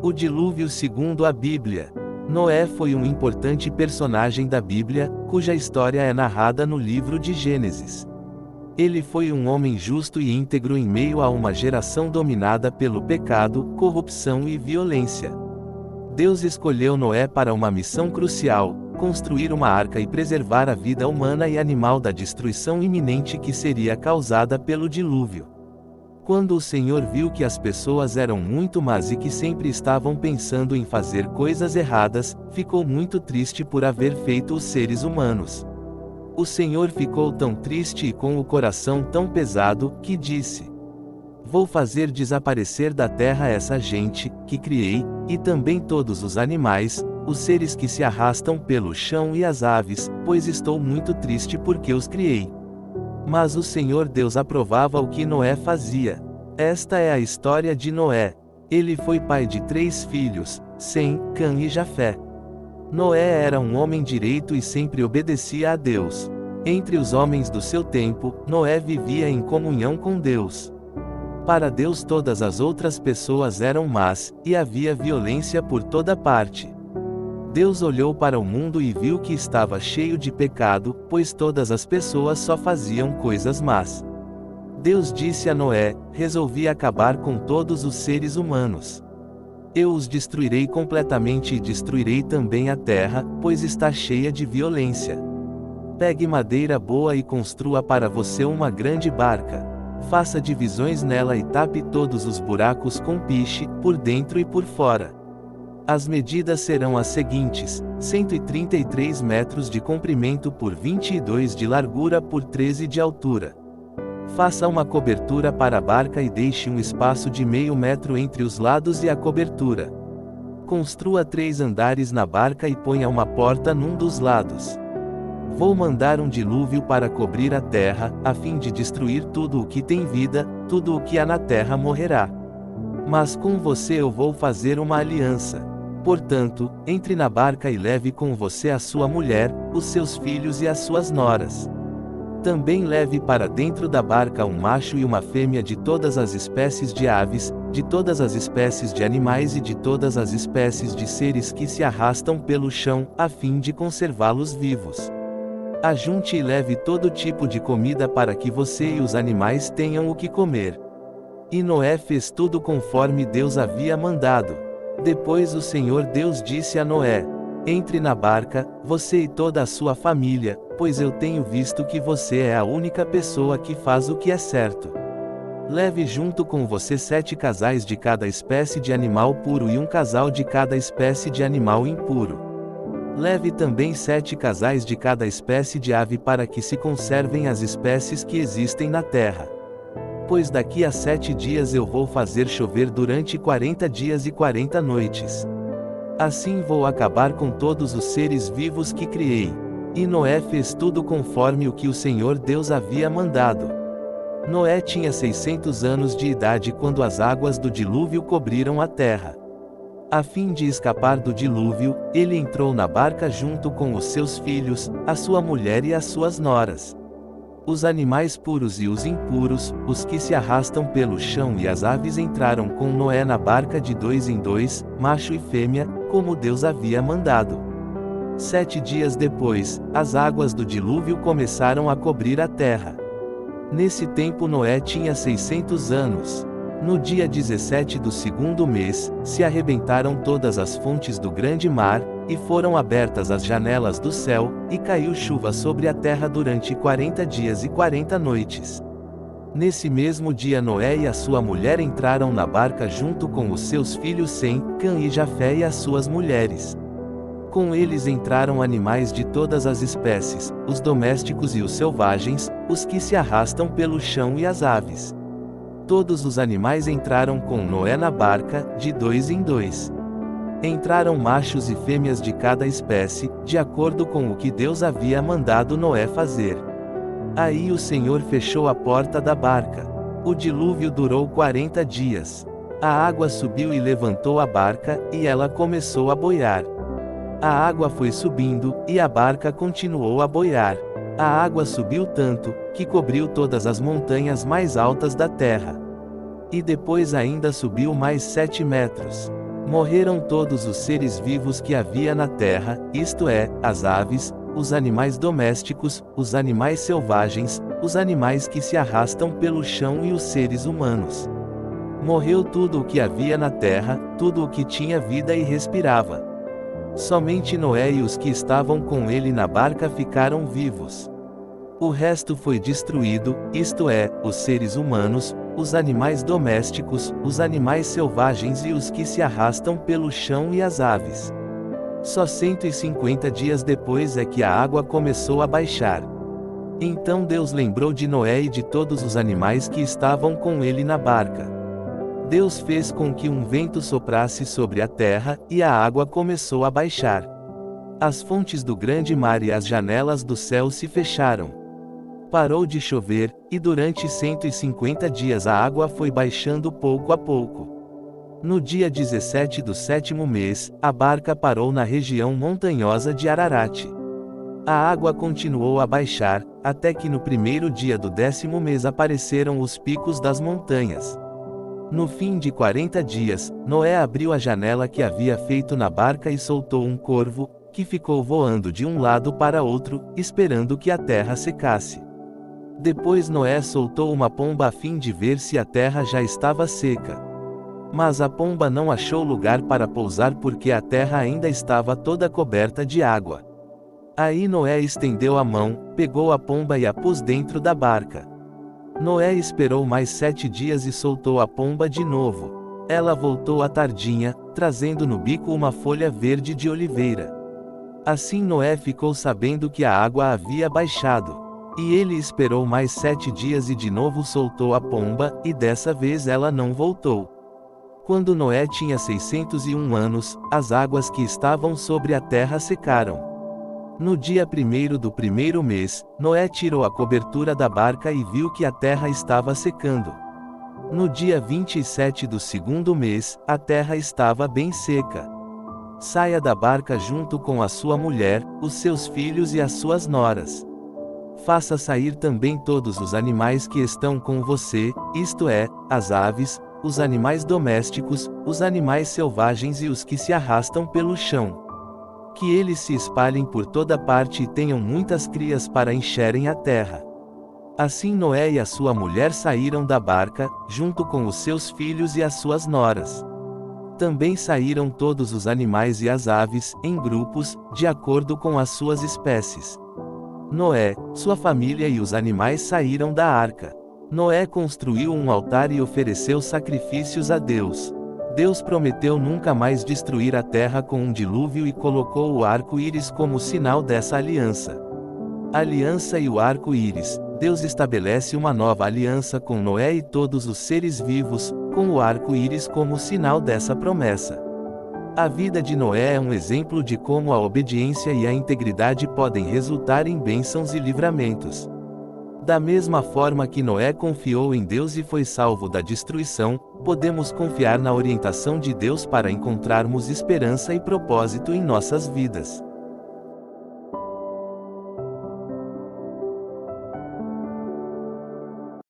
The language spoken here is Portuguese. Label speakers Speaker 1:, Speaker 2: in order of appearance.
Speaker 1: O dilúvio segundo a Bíblia. Noé foi um importante personagem da Bíblia, cuja história é narrada no livro de Gênesis. Ele foi um homem justo e íntegro em meio a uma geração dominada pelo pecado, corrupção e violência. Deus escolheu Noé para uma missão crucial: construir uma arca e preservar a vida humana e animal da destruição iminente que seria causada pelo dilúvio. Quando o Senhor viu que as pessoas eram muito más e que sempre estavam pensando em fazer coisas erradas, ficou muito triste por haver feito os seres humanos. O Senhor ficou tão triste e com o coração tão pesado, que disse: Vou fazer desaparecer da terra essa gente, que criei, e também todos os animais, os seres que se arrastam pelo chão e as aves, pois estou muito triste porque os criei. Mas o Senhor Deus aprovava o que Noé fazia. Esta é a história de Noé. Ele foi pai de 3 filhos, Sem, Cã e Jafé. Noé era um homem direito e sempre obedecia a Deus. Entre os homens do seu tempo, Noé vivia em comunhão com Deus. Para Deus todas as outras pessoas eram más, e havia violência por toda parte. Deus olhou para o mundo e viu que estava cheio de pecado, pois todas as pessoas só faziam coisas más. Deus disse a Noé: resolvi acabar com todos os seres humanos. Eu os destruirei completamente e destruirei também a terra, pois está cheia de violência. Pegue madeira boa e construa para você uma grande barca. Faça divisões nela e tape todos os buracos com piche, por dentro e por fora. As medidas serão as seguintes: 133 metros de comprimento por 22 de largura por 13 de altura. Faça uma cobertura para a barca e deixe um espaço de meio metro entre os lados e a cobertura. Construa 3 andares na barca e ponha uma porta num dos lados. Vou mandar um dilúvio para cobrir a terra, a fim de destruir tudo o que tem vida, tudo o que há na terra morrerá. Mas com você eu vou fazer uma aliança. Portanto, entre na barca e leve com você a sua mulher, os seus filhos e as suas noras. Também leve para dentro da barca um macho e uma fêmea de todas as espécies de aves, de todas as espécies de animais e de todas as espécies de seres que se arrastam pelo chão, a fim de conservá-los vivos. Ajunte e leve todo tipo de comida para que você e os animais tenham o que comer. E Noé fez tudo conforme Deus havia mandado. Depois o Senhor Deus disse a Noé: entre na barca, você e toda a sua família, pois eu tenho visto que você é a única pessoa que faz o que é certo. Leve junto com você 7 casais de cada espécie de animal puro e um casal de cada espécie de animal impuro. Leve também 7 casais de cada espécie de ave para que se conservem as espécies que existem na terra. Pois daqui a 7 dias eu vou fazer chover durante 40 dias e 40 noites. Assim vou acabar com todos os seres vivos que criei. E Noé fez tudo conforme o que o Senhor Deus havia mandado. Noé tinha 600 anos de idade quando as águas do dilúvio cobriram a terra. A fim de escapar do dilúvio, ele entrou na barca junto com os seus filhos, a sua mulher e as suas noras. Os animais puros e os impuros, os que se arrastam pelo chão e as aves entraram com Noé na barca de 2 em 2, macho e fêmea, como Deus havia mandado. 7 dias depois, as águas do dilúvio começaram a cobrir a terra. Nesse tempo Noé tinha 600 anos. No dia 17 do 2º mês, se arrebentaram todas as fontes do grande mar, e foram abertas as janelas do céu, e caiu chuva sobre a terra durante 40 dias e 40 noites. Nesse mesmo dia Noé e a sua mulher entraram na barca junto com os seus filhos Sem, Cã e Jafé e as suas mulheres. Com eles entraram animais de todas as espécies, os domésticos e os selvagens, os que se arrastam pelo chão e as aves. Todos os animais entraram com Noé na barca, de 2 em 2. Entraram machos e fêmeas de cada espécie, de acordo com o que Deus havia mandado Noé fazer. Aí o Senhor fechou a porta da barca. O dilúvio durou 40 dias. A água subiu e levantou a barca, e ela começou a boiar. A água foi subindo, e a barca continuou a boiar. A água subiu tanto, que cobriu todas as montanhas mais altas da terra. E depois ainda subiu mais 7 metros. Morreram todos os seres vivos que havia na terra, isto é, as aves, os animais domésticos, os animais selvagens, os animais que se arrastam pelo chão e os seres humanos. Morreu tudo o que havia na terra, tudo o que tinha vida e respirava. Somente Noé e os que estavam com ele na barca ficaram vivos. O resto foi destruído, isto é, os seres humanos, os animais domésticos, os animais selvagens e os que se arrastam pelo chão e as aves. Só 150 dias depois é que a água começou a baixar. Então Deus lembrou de Noé e de todos os animais que estavam com ele na barca. Deus fez com que um vento soprasse sobre a terra, e a água começou a baixar. As fontes do grande mar e as janelas do céu se fecharam. Parou de chover, e durante 150 dias a água foi baixando pouco a pouco. No dia 17 do 7º mês, a barca parou na região montanhosa de Ararat. A água continuou a baixar, até que no primeiro dia do 10º mês apareceram os picos das montanhas. No fim de 40 dias, Noé abriu a janela que havia feito na barca e soltou um corvo, que ficou voando de um lado para outro, esperando que a terra secasse. Depois Noé soltou uma pomba a fim de ver se a terra já estava seca. Mas a pomba não achou lugar para pousar porque a terra ainda estava toda coberta de água. Aí Noé estendeu a mão, pegou a pomba e a pôs dentro da barca. Noé esperou mais 7 dias e soltou a pomba de novo. Ela voltou à tardinha, trazendo no bico uma folha verde de oliveira. Assim Noé ficou sabendo que a água havia baixado. E ele esperou mais 7 dias e de novo soltou a pomba, e dessa vez ela não voltou. Quando Noé tinha 601 anos, as águas que estavam sobre a terra secaram. No dia 1º do 1º mês, Noé tirou a cobertura da barca e viu que a terra estava secando. No dia 27 do 2º mês, a terra estava bem seca. Saia da barca junto com a sua mulher, os seus filhos e as suas noras. Faça sair também todos os animais que estão com você, isto é, as aves, os animais domésticos, os animais selvagens e os que se arrastam pelo chão. Que eles se espalhem por toda parte e tenham muitas crias para encherem a terra. Assim Noé e a sua mulher saíram da barca, junto com os seus filhos e as suas noras. Também saíram todos os animais e as aves, em grupos, de acordo com as suas espécies. Noé, sua família e os animais saíram da arca. Noé construiu um altar e ofereceu sacrifícios a Deus. Deus prometeu nunca mais destruir a terra com um dilúvio e colocou o arco-íris como sinal dessa aliança. A aliança e o arco-íris. Deus estabelece uma nova aliança com Noé e todos os seres vivos, com o arco-íris como sinal dessa promessa. A vida de Noé é um exemplo de como a obediência e a integridade podem resultar em bênçãos e livramentos. Da mesma forma que Noé confiou em Deus e foi salvo da destruição, podemos confiar na orientação de Deus para encontrarmos esperança e propósito em nossas vidas.